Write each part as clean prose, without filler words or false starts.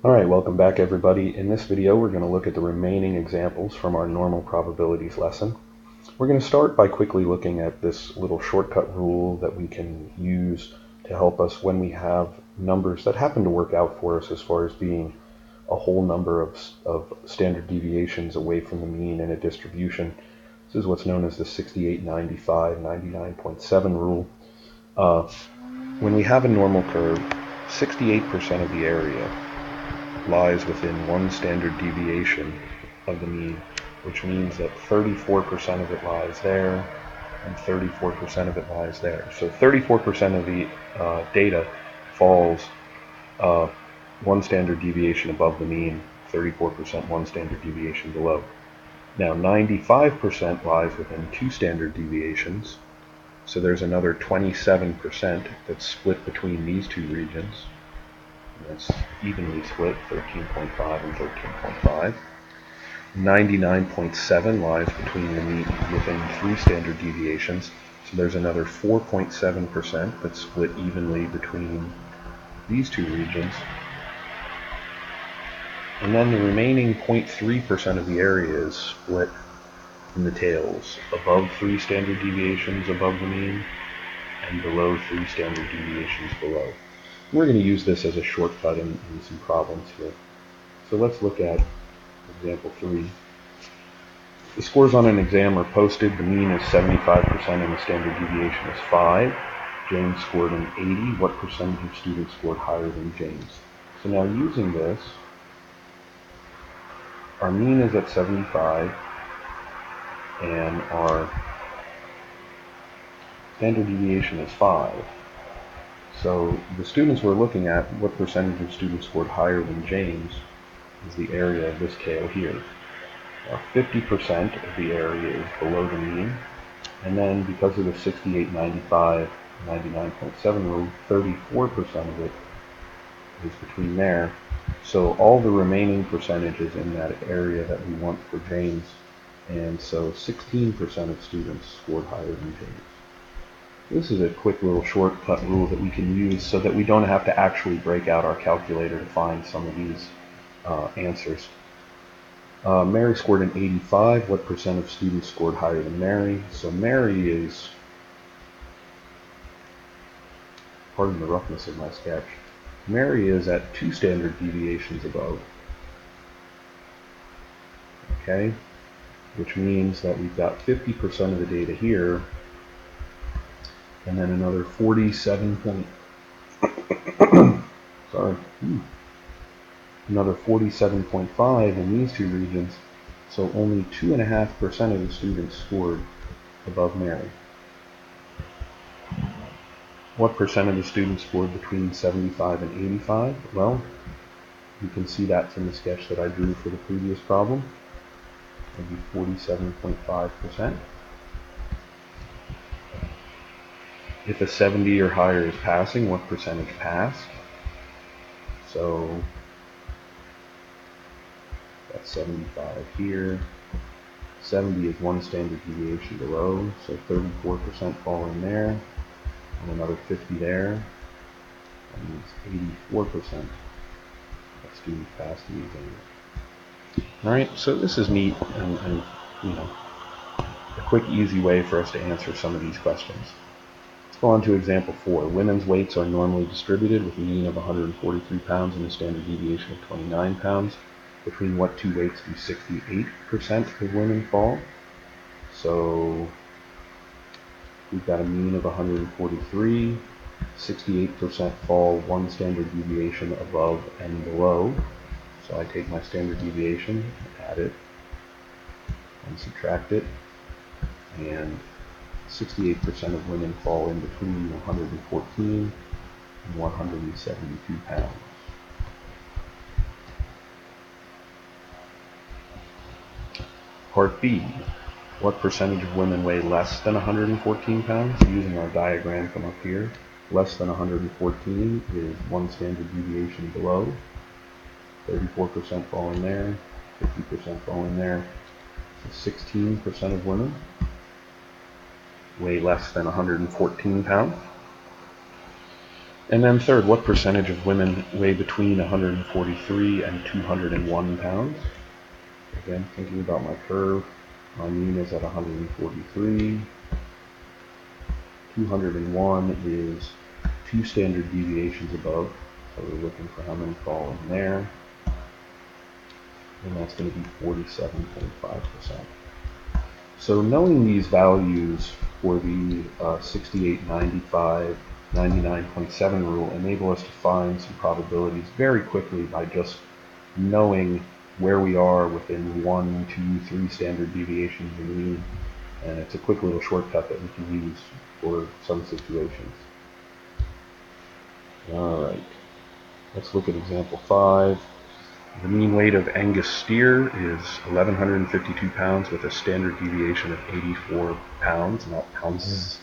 Alright, welcome back everybody. In this video we're going to look at the remaining examples from our normal probabilities lesson. We're going to start by quickly looking at this little shortcut rule that we can use to help us when we have numbers that happen to work out for us as far as being a whole number of standard deviations away from the mean in a distribution. This is what's known as the 68, 95, 99.7 rule. When we have a normal curve, 68% of the area lies within one standard deviation of the mean, which means that 34% of it lies there and 34% of it lies there. So 34% of the data falls one standard deviation above the mean, 34% one standard deviation below. Now 95% lies within two standard deviations, so there's another 27% that's split between these two regions. That's evenly split, 13.5 and 13.5. 99.7 lies between within three standard deviations, so there's another 4.7% that's split evenly between these two regions. And then the remaining 0.3% of the area is split in the tails, above three standard deviations above the mean and below three standard deviations below. We're going to use this as a shortcut in some problems here. So let's look at example 3. The scores on an exam are posted. The mean is 75% and the standard deviation is 5. James scored an 80. What percentage of students scored higher than James? So now using this, our mean is at 75 and our standard deviation is 5. So the students we're looking at, what percentage of students scored higher than James, is the area of this tail here. Now 50% of the area is below the mean, and then because of the 68, 95, 99.7 rule, 34% of it is between there. So all the remaining percentages in that area that we want for James, and so 16% of students scored higher than James. This is a quick little shortcut rule that we can use so that we don't have to actually break out our calculator to find some of these answers. Mary scored an 85. What percent of students scored higher than Mary? So Mary is, pardon the roughness of my sketch, Mary is at 2 standard deviations above. Okay, which means that we've got 50% of the data here, and then another 47 another 47.5 in these two regions, so only 2.5% of the students scored above Mary. What percent of the students scored between 75 and 85? Well, you can see that from the sketch that I drew for the previous problem. It would be 47.5%. If a 70 or higher is passing, what percentage passed? So that's 75 here. 70 is one standard deviation below, so 34% fall in there, and another 50 there. That means 84% of students passed the exam. Alright, so this is neat and a quick, easy way for us to answer some of these questions. Let's go on to example 4. Women's weights are normally distributed with a mean of 143 pounds and a standard deviation of 29 pounds. Between what two weights do 68% of women fall? So we've got a mean of 143. 68% fall one standard deviation above and below. So I take my standard deviation, add it, and subtract it, and 68% of women fall in between 114 and 172 pounds. Part B. What percentage of women weigh less than 114 pounds? Using our diagram from up here, less than 114 is one standard deviation below. 34% fall in there, 50% fall in there. So 16% of women weigh less than 114 pounds. And then third, what percentage of women weigh between 143 and 201 pounds? Again, thinking about my curve, my mean is at 143. 201 is 2 standard deviations above, so we're looking for how many fall in there, and that's going to be 47.5%. So knowing these values for the 68, 95, 99.7 rule enable us to find some probabilities very quickly by just knowing where we are within 1, 2, 3 standard deviations of the mean. And it's a quick little shortcut that we can use for some situations. Alright, let's look at example 5. The mean weight of Angus steer is 1,152 pounds with a standard deviation of 84 pounds, not pounds.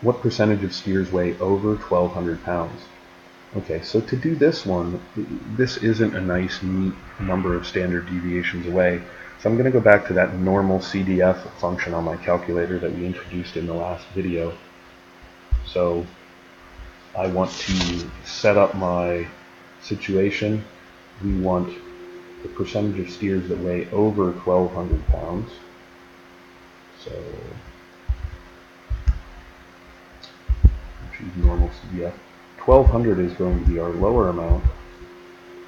What percentage of steers weigh over 1,200 pounds? Okay, so to do this one, this isn't a nice, neat number of standard deviations away. So I'm going to go back to that normal CDF function on my calculator that we introduced in the last video. So I want to set up my situation. We want the percentage of steers that weigh over 1,200 pounds. So choose normal CDF. 1,200 is going to be our lower amount.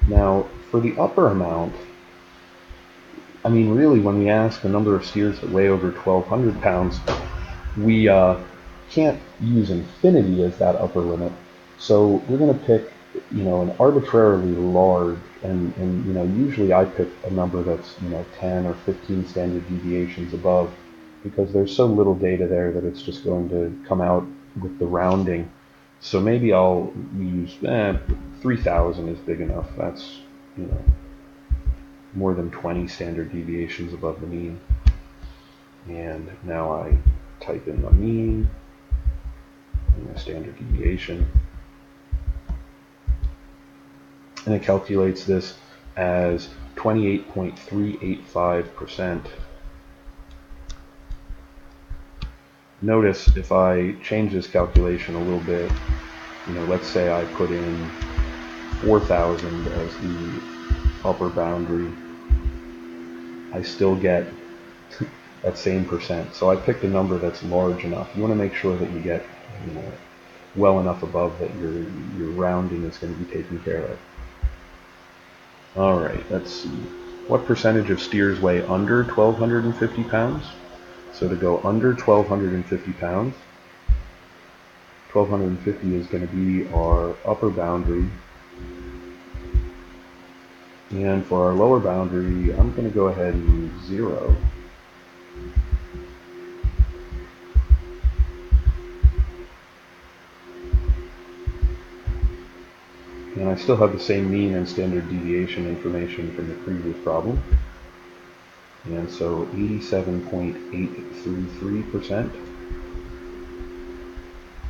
Now, for the upper amount, I mean, really, when we ask the number of steers that weigh over 1,200 pounds, we can't use infinity as that upper limit. So we're going to pick, an arbitrarily large, and usually I pick a number that's, 10 or 15 standard deviations above, because there's so little data there that it's just going to come out with the rounding. So maybe I'll use 3,000 is big enough. That's, more than 20 standard deviations above the mean. And now I type in the mean and the standard deviation. And it calculates this as 28.385%. Notice if I change this calculation a little bit, let's say I put in 4,000 as the upper boundary, I still get that same percent. So I picked a number that's large enough. You want to make sure that you get well enough above that your rounding is going to be taken care of. Alright, let's see. What percentage of steers weigh under 1,250 pounds? So to go under 1,250 pounds, 1,250 is going to be our upper boundary. And for our lower boundary, I'm going to go ahead and use 0. And I still have the same mean and standard deviation information from the previous problem. And so 87.833%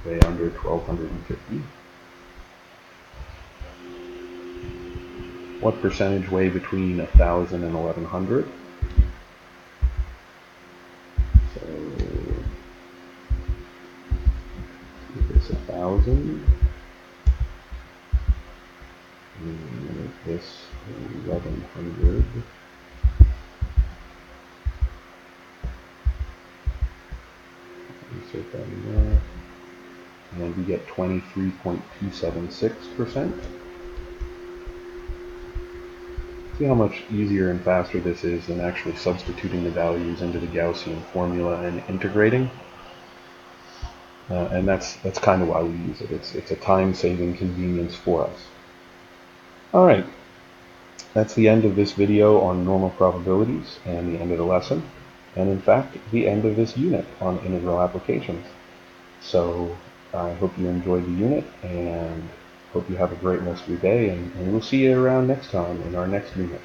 weigh under 1,250. What percentage weigh between 1,000 and 1,100? So make this 1,000. And make this 1,100. Insert that in there. And we get 23.276%. See how much easier and faster this is than actually substituting the values into the Gaussian formula and integrating. And that's kind of why we use it. It's a time-saving convenience for us. All right, that's the end of this video on normal probabilities and the end of the lesson. And in fact, the end of this unit on integral applications. So I hope you enjoyed the unit and hope you have a great rest of your day, and we'll see you around next time in our next unit.